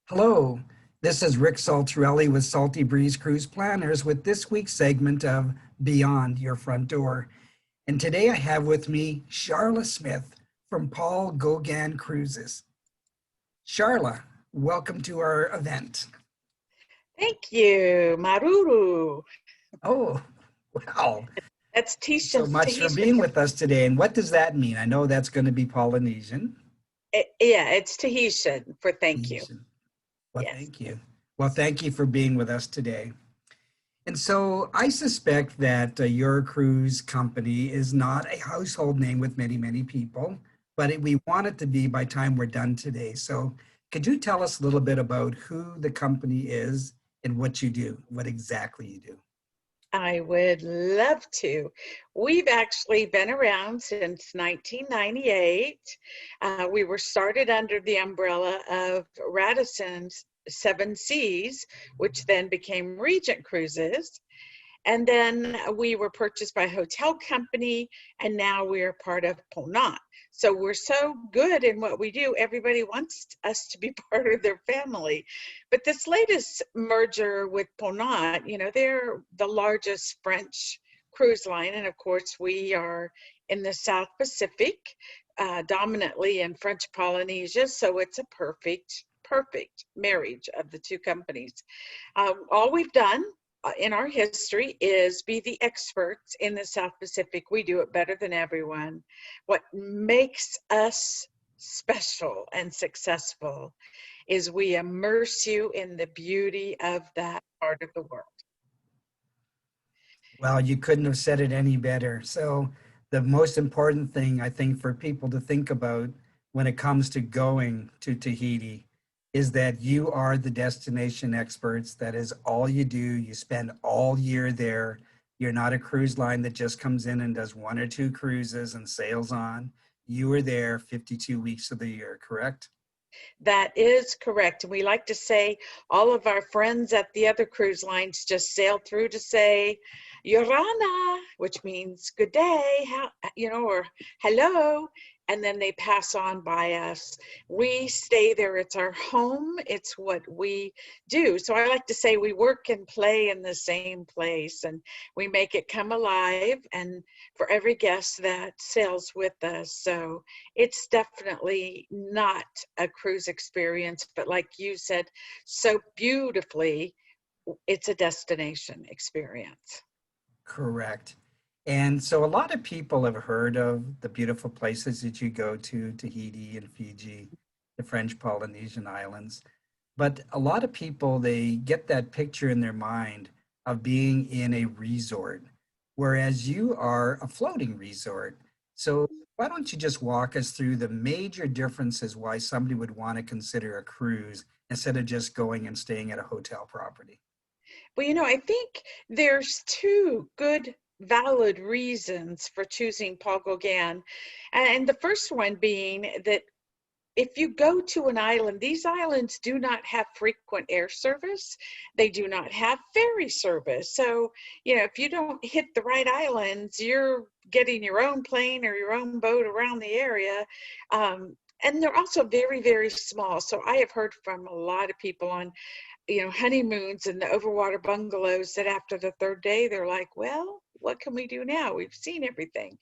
Hello, this is Rick Saltarelli with Salty Breeze Cruise Planners with this week's segment of Beyond Your Front Door. And today I have with me Sharla Smith from Paul Gauguin Cruises. Sharla, welcome to our event. Thank you, Maruru. Oh, wow. That's Thanks so much for Tahitian. being with us today. And what does that mean? I know that's going to be Polynesian. Yeah, it's Tahitian for thank you. Tahitian. Well, Yes. thank you. Well, thank you for being with us today. And so I suspect that your cruise company is not a household name with many, many people, but we want it to be by time we're done today. So could you tell us a little bit about who the company is and what you do, what exactly you do? I would love to. We've actually been around since 1998. We were started under the umbrella of Radisson's Seven Seas, which then became Regent Cruises. And then we were purchased by a hotel company, and now we are part of Ponant. So we're so good in what we do, everybody wants us to be part of their family. But this latest merger with Ponant, they're the largest French cruise line. And of course, we are in the South Pacific, dominantly in French Polynesia. So it's a perfect marriage of the two companies. All we've done in our history is be the experts in the South Pacific. We do it better than everyone. What makes us special and successful is we immerse you in the beauty of that part of the world. Well, you couldn't have said it any better. So the most important thing I think for people to think about when it comes to going to Tahiti is that you are the destination experts. That is all you do. You spend all year there. You're not a cruise line that just comes in and does one or two cruises and sails on. You are there 52 weeks of the year, correct? That is correct. And we like to say all of our friends at the other cruise lines just sail through to say, Yorana, which means good day, or hello. And then they pass on by us. We stay there. It's our home. It's what we do. So I like to say we work and play in the same place, and we make it come alive and for every guest that sails with us. So it's definitely not a cruise experience, but like you said so beautifully, it's a destination experience. Correct. And so a lot of people have heard of the beautiful places that you go to, Tahiti and Fiji, the French Polynesian Islands. But a lot of people, they get that picture in their mind of being in a resort, whereas you are a floating resort. So why don't you just walk us through the major differences why somebody would want to consider a cruise instead of just going and staying at a hotel property? Well, I think there's two good valid reasons for choosing Paul Gauguin. And the first one being that if you go to an island, these islands do not have frequent air service. They do not have ferry service. So, if you don't hit the right islands, you're getting your own plane or your own boat around the area. And they're also very, very small. So I have heard from a lot of people on honeymoons and the overwater bungalows that after the third day, they're like, well, what can we do now? We've seen everything.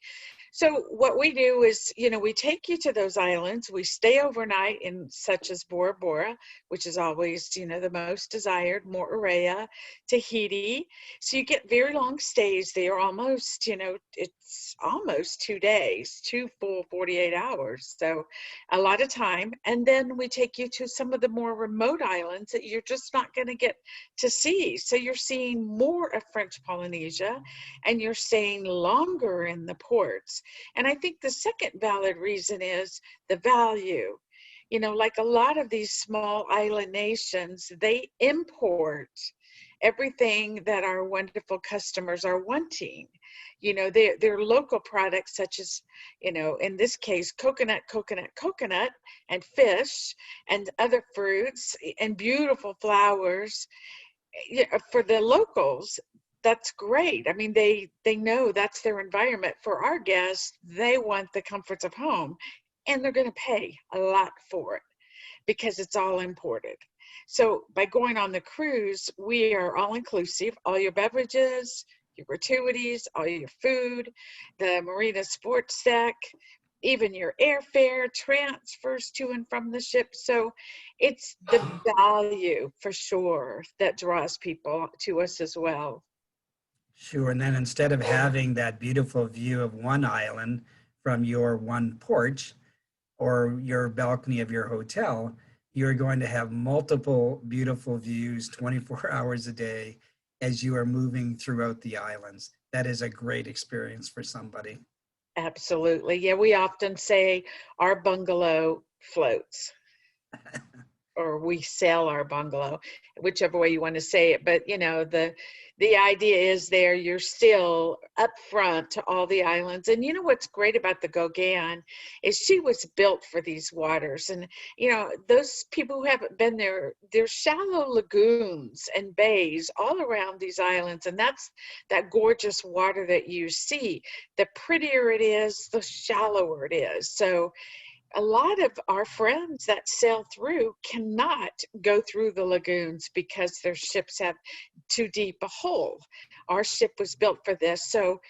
So what we do is, we take you to those islands. We stay overnight in such as Bora Bora, which is always, the most desired, Moorea, Tahiti. So you get very long stays there, almost, it's almost 2 days, two full 48 hours. So a lot of time. And then we take you to some of the more remote islands that you're just not going to get to see. So you're seeing more of French Polynesia and you're staying longer in the ports. And I think the second valid reason is the value. Like a lot of these small island nations, they import everything that our wonderful customers are wanting. Their local products such as, in this case, coconut, and fish and other fruits and beautiful flowers. For the locals, that's great. I mean, they know that's their environment. For our guests, they want the comforts of home, and they're going to pay a lot for it. because it's all imported. So by going on the cruise, we are all inclusive, all your beverages, your gratuities, all your food, the marina sports deck, even your airfare, transfers to and from the ship. So it's the value for sure that draws people to us as well. Sure. And then instead of having that beautiful view of one island from your one porch or your balcony of your hotel, you're going to have multiple beautiful views 24 hours a day as you are moving throughout the islands. That is a great experience for somebody. Absolutely. Yeah, we often say our bungalow floats, or we sell our bungalow, whichever way you want to say it. But you know, the idea is there you're still up front to all the islands. And you know what's great about the Gauguin is she was built for these waters. And you know, those people who haven't been there, there's shallow lagoons and bays all around these islands, and that's that gorgeous water that you see. The prettier it is, the shallower it is. So a lot of our friends that sail through cannot go through the lagoons because their ships have too deep a hole. Our ship was built for this. So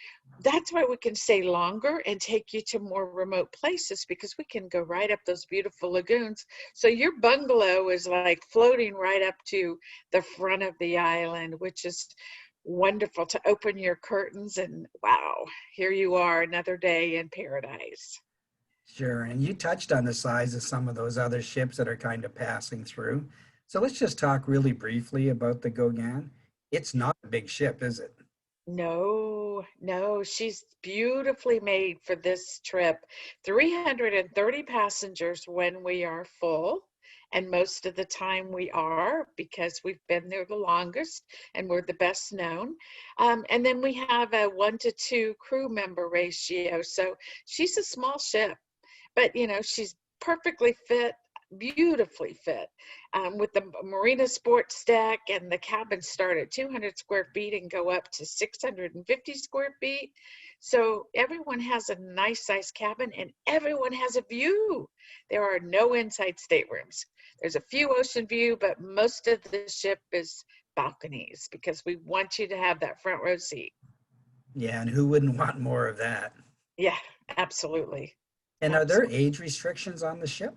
that's why we can stay longer and take you to more remote places, because we can go right up those beautiful lagoons. So your bungalow is like floating right up to the front of the island, which is wonderful to open your curtains and wow, here you are, another day in paradise. Sure. And you touched on the size of some of those other ships that are kind of passing through. So let's just talk really briefly about the Gauguin. It's not a big ship, is it? No, no, she's beautifully made for this trip. 330 passengers when we are full, and most of the time we are because we've been there the longest and we're the best known. And then we have a 1-to-2 crew member ratio. So she's a small ship, but you know, she's perfectly fit, beautifully fit, with the marina sports deck, and the cabins start at 200 square feet and go up to 650 square feet. So everyone has a nice sized cabin and everyone has a view. There are no inside staterooms. There's a few ocean view, but most of the ship is balconies because we want you to have that front row seat. Yeah, and who wouldn't want more of that? Yeah, absolutely. And are there Absolutely. age restrictions on the ship?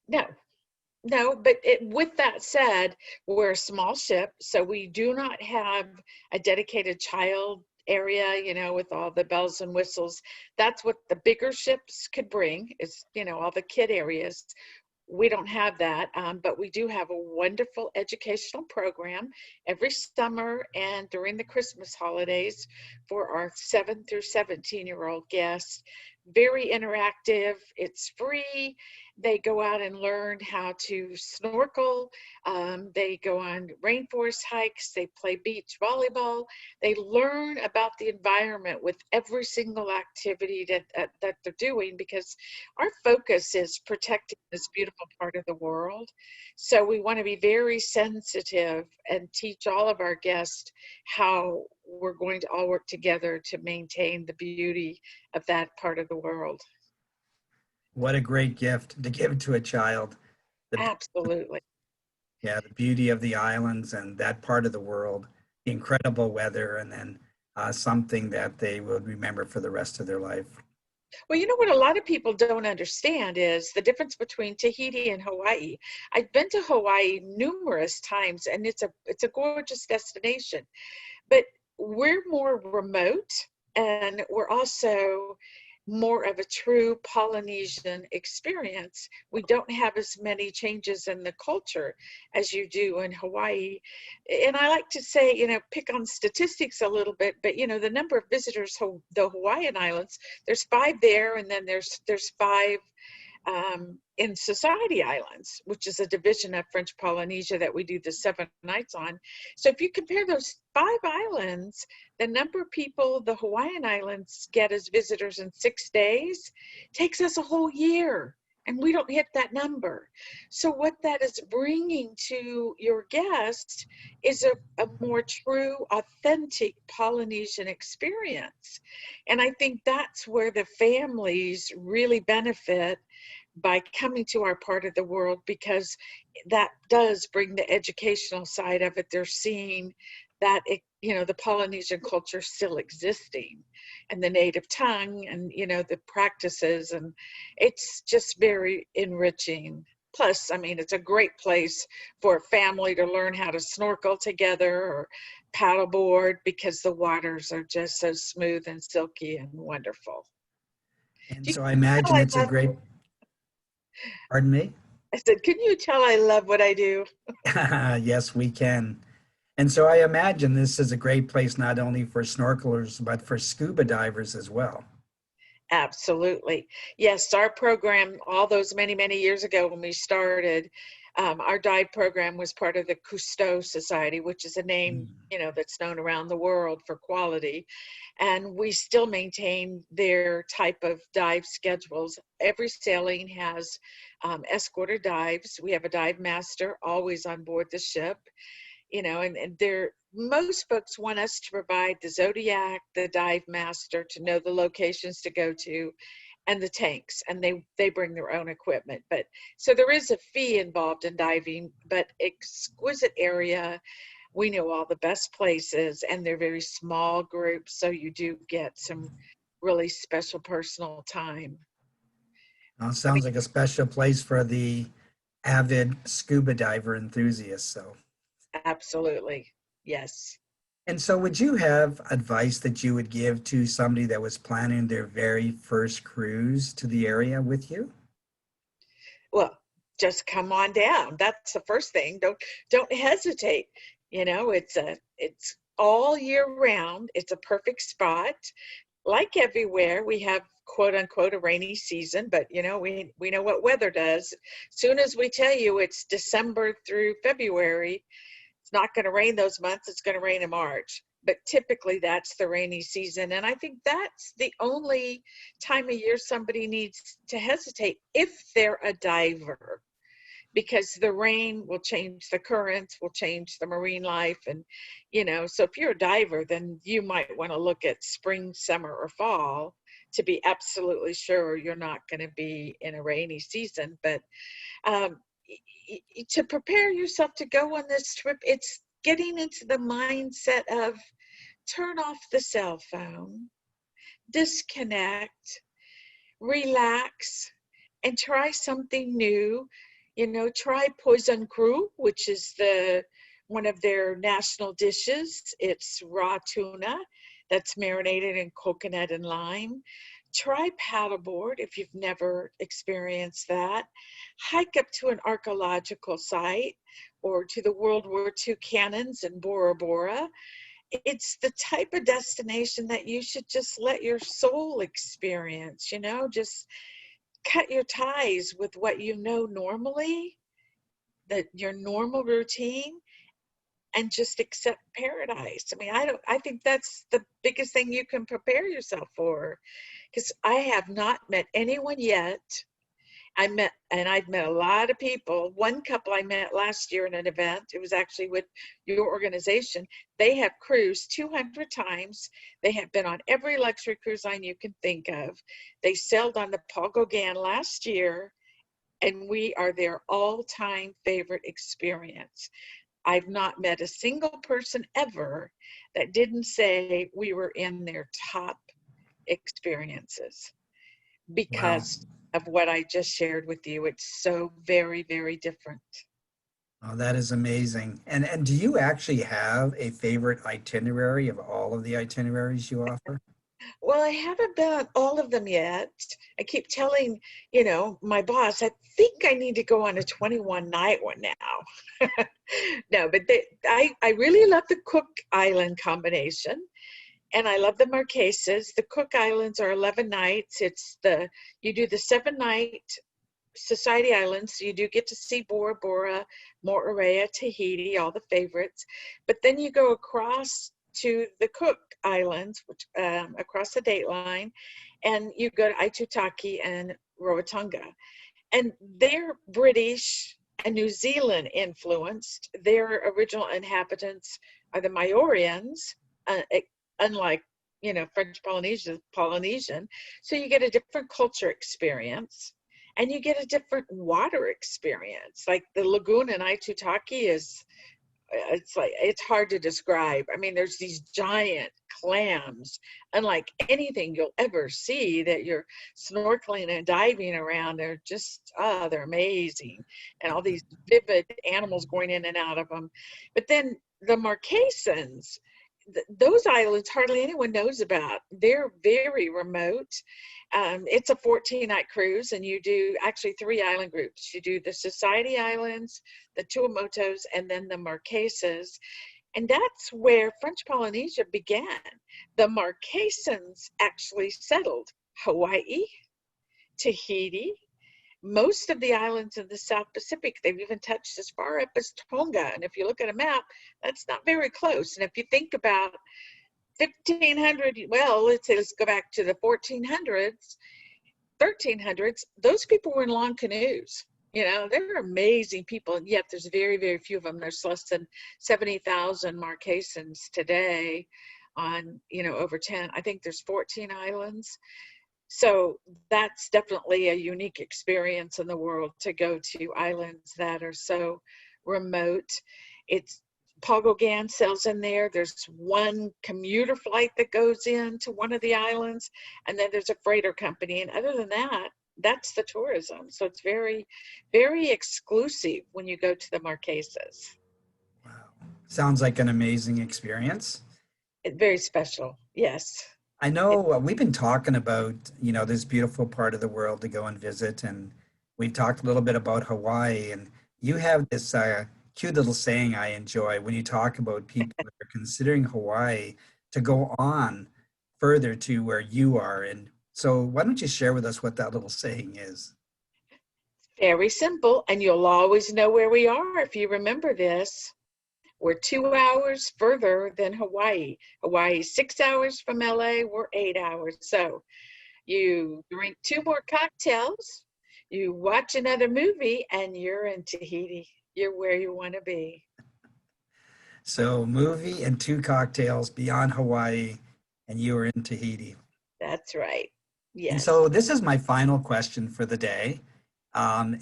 No, no, but with that said, we're a small ship, so we do not have a dedicated child area, you know, with all the bells and whistles. That's what the bigger ships could bring, is, you know, all the kid areas. We don't have that, but we do have a wonderful educational program every summer and during the Christmas holidays for our 7 through 17-year-old guests. Very interactive. It's free. They go out and learn how to snorkel. They go on rainforest hikes. They play beach volleyball. They learn about the environment with every single activity that they're doing, because our focus is protecting this beautiful part of the world. So we want to be very sensitive and teach all of our guests how we're going to all work together to maintain the beauty of that part of the world. What a great gift to give to a child. The, Absolutely. yeah, the beauty of the islands and that part of the world, the incredible weather, and then something that they will remember for the rest of their life. Well, you know what a lot of people don't understand is the difference between Tahiti and Hawaii. I've been to Hawaii numerous times and it's a gorgeous destination, but we're more remote and we're also more of a true Polynesian experience. We don't have as many changes in the culture as you do in Hawaii. And I like to say, you know, pick on statistics a little bit, but you know, the number of visitors, the Hawaiian Islands, there's 5 there, and then there's 5 in Society Islands, which is a division of French Polynesia that we do the 7 nights on. So if you compare those 5 islands, the number of people the Hawaiian Islands get as visitors in 6 days takes us a whole year, and we don't hit that number. So what that is bringing to your guests is a more true, authentic Polynesian experience. And I think that's where the families really benefit by coming to our part of the world, because that does bring the educational side of it. They're seeing that it, you know, the Polynesian culture still existing, and the native tongue, and you know, the practices, and it's just very enriching. Plus, I mean, it's a great place for a family to learn how to snorkel together or paddleboard, because the waters are just so smooth and silky and wonderful. And Do you so I tell imagine I it's a love, great, pardon me? I said, can you tell I love what I do? Yes, we can. And so I imagine this is a great place not only for snorkelers, but for scuba divers as well. Absolutely. Yes, our program, all those many, many years ago when we started, our dive program was part of the Cousteau Society, which is a name, Mm. you know, that's known around the world for quality. And we still maintain their type of dive schedules. Every sailing has escorted dives. We have a dive master always on board the ship, you know, and they're, most folks want us to provide the zodiac, the dive master, to know the locations to go to, and the tanks, and they bring their own equipment. But so there is a fee involved in diving, but exquisite area. We know all the best places, and they're very small groups, so you do get some really special personal time. I mean, Sounds like a special place for the avid scuba diver enthusiast. So, absolutely, yes. and so would you have advice that you would give to somebody that was planning their very first cruise to the area with you? Well, just come on down. That's the first thing. Don't hesitate. You know, it's all year round. It's a perfect spot. Like everywhere, we have quote unquote a rainy season, but you know, we know what weather does. Soon as we tell you it's December through February, it's not going to rain those months. It's going to rain in March. But typically that's the rainy season. And I think that's the only time of year somebody needs to hesitate if they're a diver, because the rain will change the currents, will change the marine life. And, you know, so if you're a diver, then you might want to look at spring, summer, or fall to be absolutely sure you're not going to be in a rainy season. But um, to prepare yourself to go on this trip, it's getting into the mindset of turn off the cell phone, disconnect, relax, and try something new. You know, try poison cru, which is one of their national dishes. It's raw tuna that's marinated in coconut and lime. Try paddleboard if you've never experienced that. Hike up to an archaeological site or to the World War II cannons in Bora Bora. It's the type of destination that you should just let your soul experience, you know, just cut your ties with what you know normally, that your normal routine, and just accept paradise. I mean, I think that's the biggest thing you can prepare yourself for, because I have not met anyone yet. I've met a lot of people. One couple I met last year in an event, it was actually with your organization. They have cruised 200 times. They have been on every luxury cruise line you can think of. They sailed on the Paul Gauguin last year, and we are their all-time favorite experience. I've not met a single person ever that didn't say we were in their top experiences, Wow. because of what I just shared with you. It's so very, very different. Oh, that is amazing. And do you actually have a favorite itinerary of all of the itineraries you offer? Well, I haven't been on all of them yet. I keep telling, you know, my boss, I think I need to go on a 21 night one now. No, but I really love the Cook Island combination. And I love the Marquesas. The Cook Islands are 11 nights. You do the 7 night Society Islands, so you do get to see Bora Bora, Moorea, Tahiti, all the favorites. But then you go across to the Cook Islands, which across the date line, and you go to Aitutaki and Rarotonga. And they're British and New Zealand influenced. Their original inhabitants are the Maorians, unlike, you know, French Polynesia, Polynesian. So you get a different culture experience. and you get a different water experience. Like the lagoon in Aitutaki is, it's like, it's hard to describe. I mean, there's these giant clams, unlike anything you'll ever see, that you're snorkeling and diving around. They're just, they're amazing. And all these vivid animals going in and out of them. But then the Marquesans, those islands hardly anyone knows about. They're very remote. It's a 14-night cruise, and you do actually 3 island groups. You do the Society Islands, the Tuamotus, and then the Marquesas. And that's where French Polynesia began. The Marquesans actually settled Hawaii, Tahiti, most of the islands in the South Pacific. They've even touched as far up as Tonga. And if you look at a map, that's not very close. And if you think about 1500, well, let's go back to the 1400s, 1300s, those people were in long canoes. You know, they're amazing people, and yet there's very, very few of them. There's less than 70,000 Marquesans today on, you know, over 10. I think there's 14 islands. So that's definitely a unique experience in the world, to go to islands that are so remote. It's Paul Gauguin sails in there. There's one commuter flight that goes into one of the islands, and then there's a freighter company. And other than that, that's the tourism. So it's very, very exclusive when you go to the Marquesas. Wow. Sounds like an amazing experience. It's very special. Yes. I know we've been talking about, you know, this beautiful part of the world to go and visit, and we've talked a little bit about Hawaii, and you have this cute little saying I enjoy when you talk about people that are considering Hawaii to go on further to where you are. And so why don't you share with us what that little saying is? Very simple. And you'll always know where we are if you remember this. We're 2 hours further than Hawaii. Hawaii's 6 hours from LA. We're 8 hours. So you drink 2 more cocktails, you watch another movie, and you're in Tahiti. You're where you want to be. So movie and 2 cocktails beyond Hawaii, and you are in Tahiti. That's right. And Yes. so this is my final question for the day.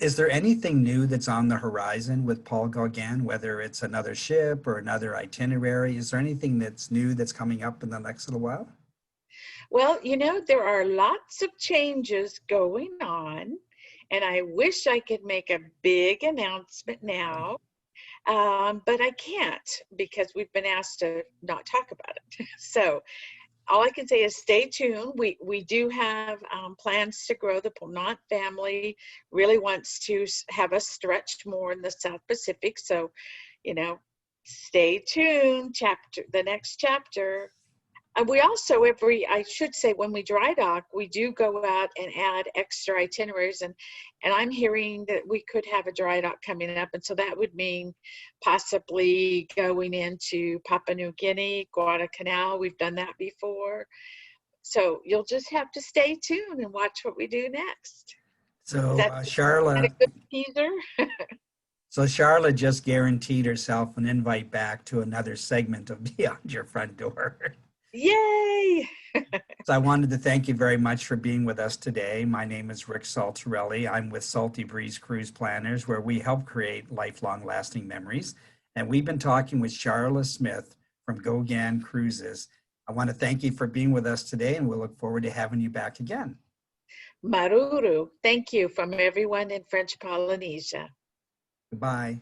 Is there anything new that's on the horizon with Paul Gauguin, whether it's another ship or another itinerary? Is there anything that's new that's coming up in the next little while? Well, you know, there are lots of changes going on, and I wish I could make a big announcement now, but I can't, because we've been asked to not talk about it. So all I can say is stay tuned. We do have plans to grow. The Ponant family really wants to have us stretch more in the South Pacific. So, you know, stay tuned. The next chapter. And we also, I should say, when we dry dock, we do go out and add extra itineraries. And I'm hearing that we could have a dry dock coming up. And so that would mean possibly going into Papua New Guinea, Guadalcanal. We've done that before. So you'll just have to stay tuned and watch what we do next. So Is that Sharla, a good teaser? so Sharla just guaranteed herself an invite back to another segment of Beyond Your Front Door. Yay! So I wanted to thank you very much for being with us today. My name is Rick Saltarelli. I'm with Salty Breeze Cruise Planners, where we help create lifelong lasting memories. And we've been talking with Sharla Smith from Gauguin Cruises. I want to thank you for being with us today, and we'll look forward to having you back again. Maruru. Thank you from everyone in French Polynesia. Goodbye.